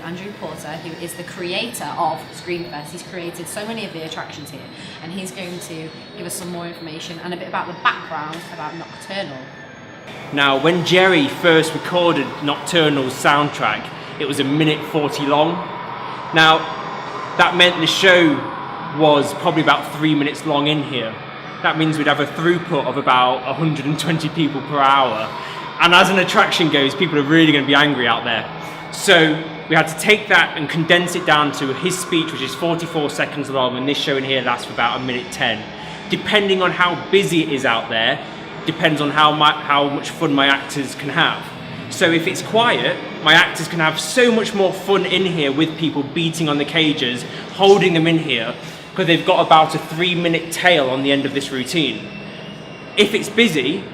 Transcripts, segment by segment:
Andrew Porter, who is the creator of Screamfest. He's created so many of the attractions here, and he's going to give us some more information and a bit about the background about Nocturnal. Now, when Jerry first recorded Nocturnal's soundtrack, it was 1:40 long. Now, that meant the show was probably about 3 minutes long in here. That means we'd have a throughput of about 120 people per hour. And as an attraction goes, people are really going to be angry out there. So we had to take that and condense it down to his speech, which is 44 seconds long, and this show in here lasts for about 1:10. Depending on how busy it is out there, depends on how much fun my actors can have. So if it's quiet, my actors can have so much more fun in here with people beating on the cages, holding them in here, because they've got about a 3-minute tail on the end of this routine. If it's busy,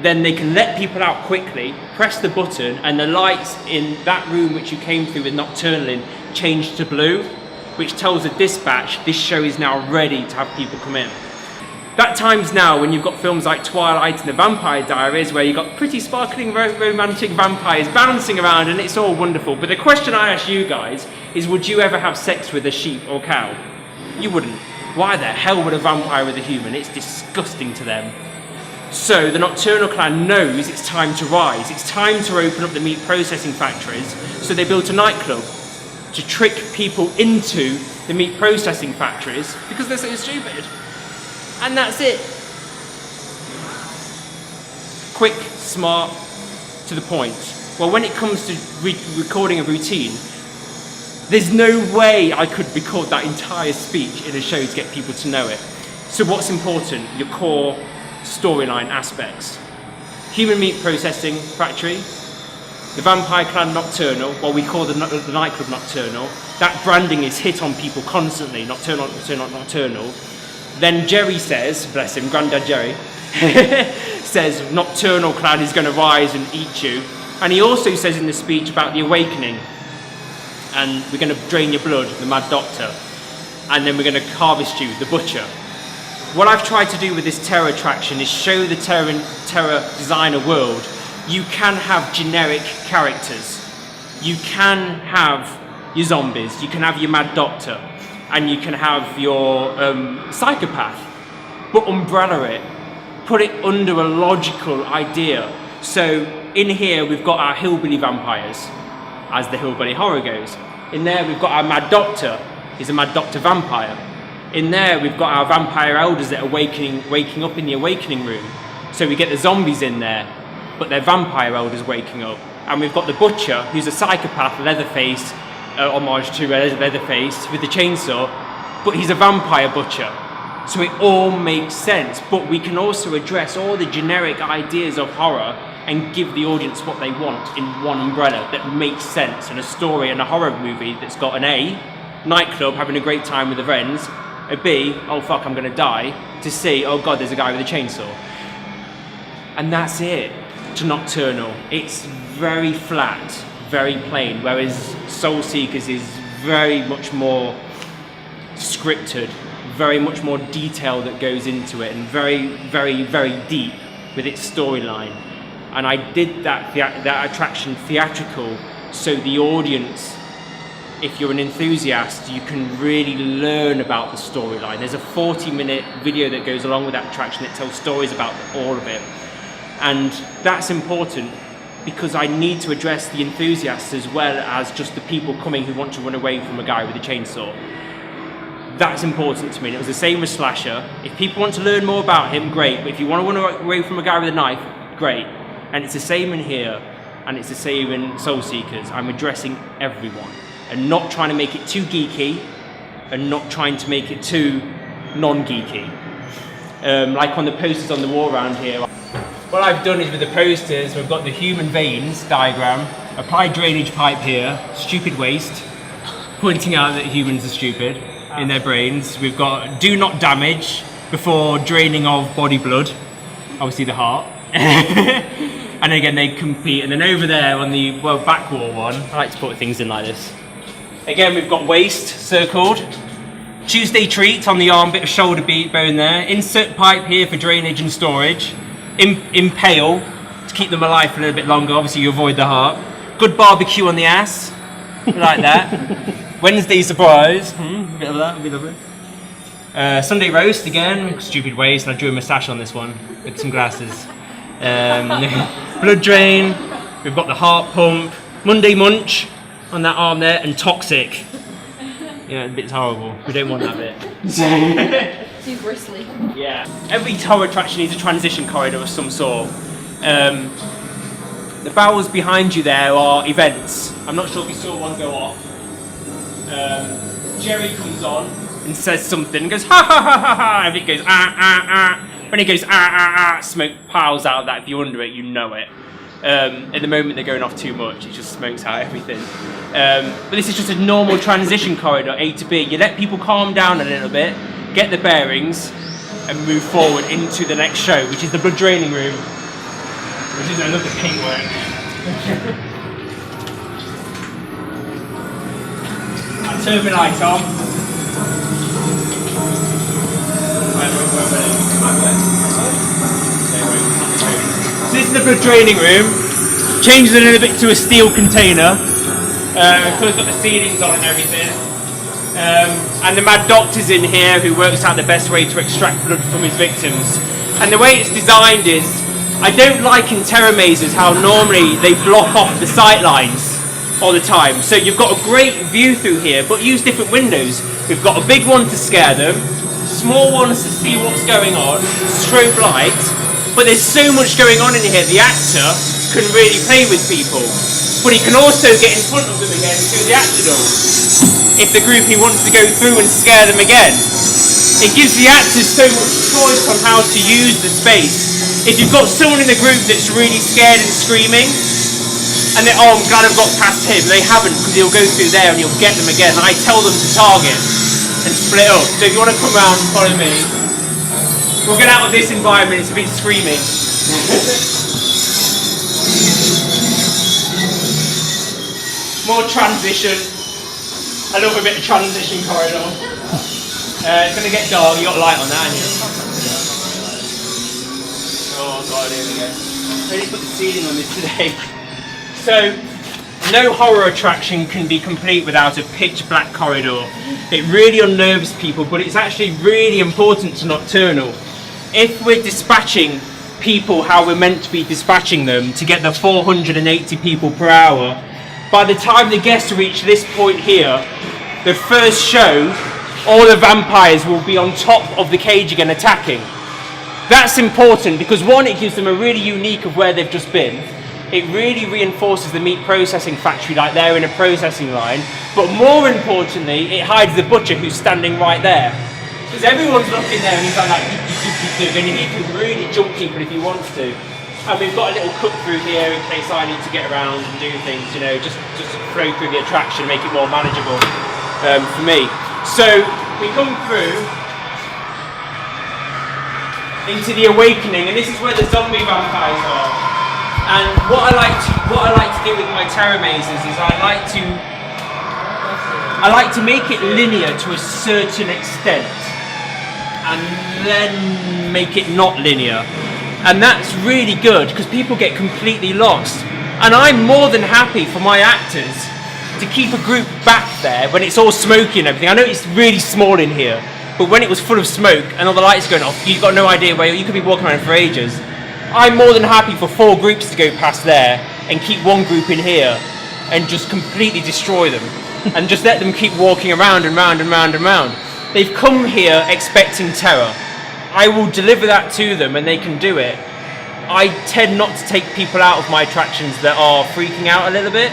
then they can let people out quickly, press the button, and the lights in that room which you came through with Nocturnal in change to blue, which tells the dispatch this show is now ready to have people come in. That time's now when you've got films like Twilight and The Vampire Diaries, where you've got pretty sparkling romantic vampires bouncing around, and it's all wonderful. But the question I ask you guys is, would you ever have sex with a sheep or cow? You wouldn't. Why the hell would a vampire with a human? It's disgusting to them. So the Nocturnal clan knows it's time to rise. It's time to open up the meat processing factories. So they built a nightclub to trick people into the meat processing factories because they're so stupid. And that's it. Quick, smart, to the point. Well, when it comes to recording a routine, there's no way I could record that entire speech in a show to get people to know it. So what's important? Your core storyline aspects. Human meat processing factory, the vampire clan Nocturnal, what we call the nightclub Nocturnal. That branding is hit on people constantly, Nocturnal, Nocturnal, Nocturnal. Then Jerry says, bless him, Grandad Jerry, says Nocturnal clan is going to rise and eat you. And he also says in the speech about the awakening, and we're going to drain your blood, the Mad Doctor, and then we're going to harvest you, the Butcher. What I've tried to do with this terror attraction is show the terror designer world. You can have generic characters. You can have your zombies, you can have your Mad Doctor, and you can have your psychopath, but umbrella it, put it under a logical idea. So in here we've got our hillbilly vampires, as the hillbilly horror goes. In there we've got our Mad Doctor, he's a Mad Doctor vampire. In there we've got our vampire elders that are waking up in the awakening room. So we get the zombies in there, but they're vampire elders waking up. And we've got the Butcher, who's a psychopath, Leatherface, homage to Leatherface with the chainsaw, but he's a vampire butcher. So it all makes sense, but we can also address all the generic ideas of horror and give the audience what they want in one umbrella that makes sense, and a story and a horror movie that's got an A, nightclub, having a great time with the friends, a B, oh fuck, I'm gonna die, to C, oh god, there's a guy with a chainsaw. And that's it to Nocturnal. It's very flat, very plain, whereas Soul Seekers is very much more scripted, very much more detail that goes into it, and very, very, very deep with its storyline. And I did that attraction theatrical, so the audience, if you're an enthusiast, you can really learn about the storyline. There's a 40-minute video that goes along with that attraction that tells stories about all of it. And that's important because I need to address the enthusiasts as well as just the people coming who want to run away from a guy with a chainsaw. That's important to me. And it was the same with Slasher. If people want to learn more about him, great. But if you want to run away from a guy with a knife, great. And it's the same in here, and it's the same in Soul Seekers. I'm addressing everyone and not trying to make it too geeky and not trying to make it too non-geeky. Like on the posters on the wall around here. What I've done is with the posters, we've got the human veins diagram, applied drainage pipe here, stupid waste, pointing out that humans are stupid in their brains. We've got do not damage before draining of body blood, obviously the heart. And again, they compete. And then over there on the back wall one, I like to put things in like this. Again, we've got waist circled. Tuesday treat on the arm, bit of shoulder bone there. Insert pipe here for drainage and storage. Impale to keep them alive for a little bit longer. Obviously, you avoid the heart. Good barbecue on the ass. like that. Wednesday surprise. A bit of that would be lovely. Sunday roast again, stupid ways, and I drew a moustache on this one with some glasses. Blood drain. We've got the heart pump. Monday munch on that arm there, and toxic. Yeah, the bit's horrible. We don't want that bit. Too bristly. Yeah. Every tower attraction needs a transition corridor of some sort. The barrels behind you there are events. I'm not sure if you saw one go off. Jerry comes on and says something, and goes ha ha ha ha ha, and it goes When he goes smoke piles out of that. If you're under it, you know it. At the moment they're going off too much, it just smokes out everything. But this is just a normal transition corridor, A to B. You let people calm down a little bit, get the bearings, and move forward into the next show, which is the blood draining room, which is another paintwork. I turn the light on. So this is the blood draining room. Changes a little bit to a steel container. Because got the ceilings on and everything. And the mad doctor's in here who works out the best way to extract blood from his victims. And the way it's designed is, I don't like in terror mazes how normally they block off the sight lines all the time. So you've got a great view through here, but use different windows. We've got a big one to scare them, small ones to see what's going on, strobe light, but there's so much going on in here, the actor can really play with people. But he can also get in front of them again through the actor door, if the group he wants to go through and scare them again. It gives the actors so much choice on how to use the space. If you've got someone in the group that's really scared and screaming, and they, oh, I'm glad I've got past him, they haven't, because he'll go through there and he'll get them again. I tell them to target and split up. So if you want to come around and follow me, we'll get out of this environment, it's a bit screaming. More transition. I love a bit of transition corridor. It's going to get dark, you got light on that, haven't you? Oh god, here we go. I only put the ceiling on this today. So, no horror attraction can be complete without a pitch black corridor. It really unnerves people, but it's actually really important to Nocturnal. If we're dispatching people how we're meant to be dispatching them to get the 480 people per hour, by the time the guests reach this point here, the first show, all the vampires will be on top of the cage again attacking. That's important because one, it gives them a really unique of where they've just been. It really reinforces the meat processing factory like they're in a processing line. But more importantly, it hides the butcher who's standing right there. Because everyone's looking there and he's like and he can really jump people if he wants to. And we've got a little cut through here in case I need to get around and do things, you know, just flow through the attraction, make it more manageable for me. So we come through into the awakening, and this is where the zombie vampires are. And what I like to do with my terror mazes is I like to make it linear to a certain extent, and then make it not linear. And that's really good because people get completely lost. And I'm more than happy for my actors to keep a group back there when it's all smoky and everything. I know it's really small in here, but when it was full of smoke and all the lights going off, you've got no idea where you could be walking around for ages. I'm more than happy for 4 groups to go past there and keep one group in here and just completely destroy them and just let them keep walking around and round and round and round. They've come here expecting terror. I will deliver that to them and they can do it. I tend not to take people out of my attractions that are freaking out a little bit,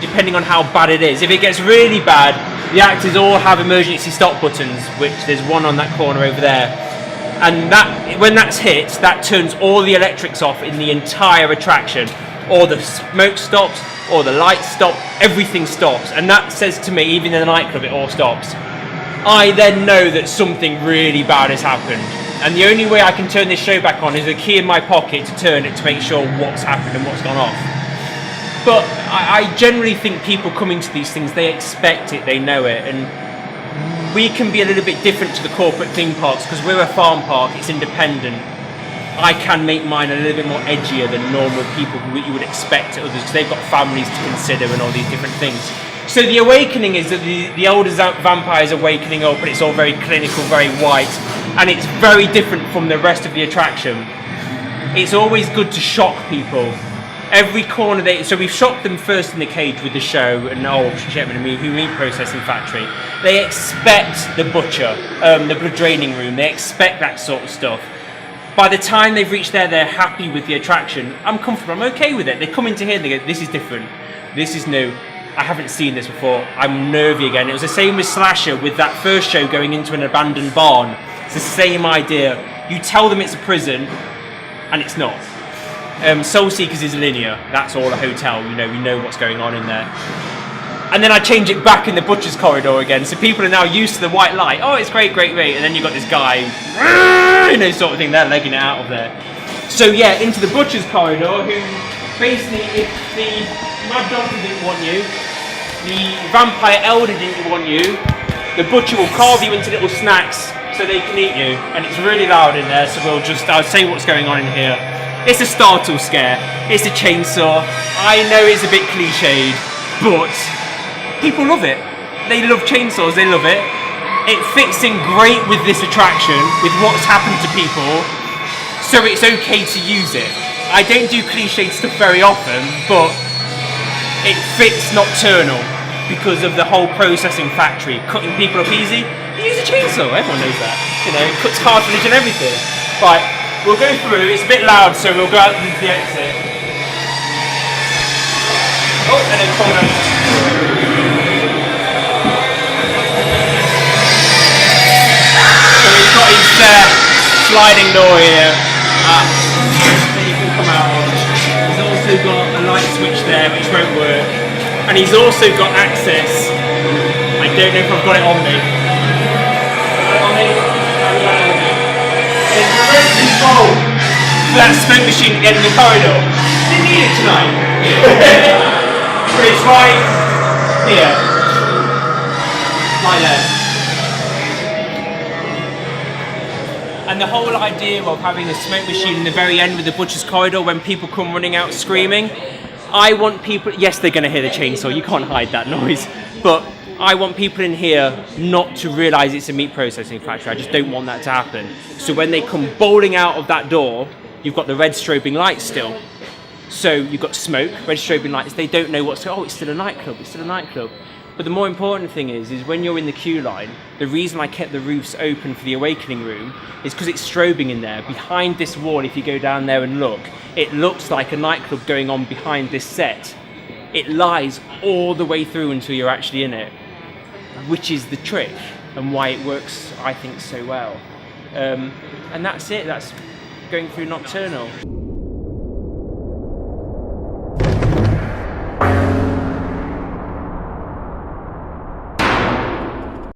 depending on how bad it is. If it gets really bad, the actors all have emergency stop buttons, which there's one on that corner over there. And that, when that's hit, that turns all the electrics off in the entire attraction. All the smoke stops, all the lights stop, everything stops. And that says to me, even in the nightclub, it all stops. I then know that something really bad has happened. And the only way I can turn this show back on is a key in my pocket to turn it to make sure what's happened and what's gone off. But I generally think people coming to these things, they expect it, they know it. And we can be a little bit different to the corporate theme parks because we're a farm park, it's independent. I can make mine a little bit more edgier than normal people who you would expect at others because they've got families to consider and all these different things. So the awakening is that the elder vampire is awakening up, and it's all very clinical, very white, and it's very different from the rest of the attraction. It's always good to shock people. Every corner so we've shocked them first in the cage with the show and the meat processing factory. They expect the butcher, the blood draining room. They expect that sort of stuff. By the time they've reached there, they're happy with the attraction. I'm comfortable. I'm okay with it. They come into here and they go, "This is different. This is new. I haven't seen this before. I'm nervy again." It was the same with Slasher with that first show going into an abandoned barn. It's the same idea. You tell them it's a prison, and it's not. Soul Seekers is linear. That's all a hotel. We know what's going on in there. And then I change it back in the butcher's corridor again, so people are now used to the white light. Oh, it's great. And then you've got this guy, sort of thing. They're legging it out of there. So yeah, into the butcher's corridor. Who basically, if the mad doctor didn't want you, the vampire elder didn't want you, the butcher will carve you into little snacks so they can eat you. And it's really loud in there, so I'll say what's going on in here. It's a startle scare. It's a chainsaw. I know it's a bit cliched, but people love it. They love chainsaws. They love it. It fits in great with this attraction, with what's happened to people, so it's okay to use it. I don't do cliched stuff very often, but it fits Nocturnal because of the whole processing factory, cutting people up easy. You use a chainsaw. Everyone knows that. It cuts cartilage and everything. Right. We'll go through, it's a bit loud, so we'll go out into the exit. Oh, and then come out. So he's got his sliding door here that you can come out on. He's also got a light switch there, which won't work. And he's also got access. I don't know if I've got it on me. There's a remote control for that smoke machine to get in the corridor. Didn't need it tonight. But it's right here. Right there. And the whole idea of having a smoke machine in the very end with the butcher's corridor when people come running out screaming, I want people, yes, they're going to hear the chainsaw, you can't hide that noise, but I want people in here not to realise it's a meat processing factory. I just don't want that to happen. So when they come bowling out of that door, you've got the red strobing lights still. So you've got smoke, red strobing lights. They don't know it's still a nightclub, it's still a nightclub. But the more important thing is when you're in the queue line, the reason I kept the roofs open for the awakening room is because it's strobing in there. Behind this wall, if you go down there and look, it looks like a nightclub going on behind this set. It lies all the way through until you're actually in it, which is the trick and why it works, I think, so well. And that's it. That's going through Nocturnal.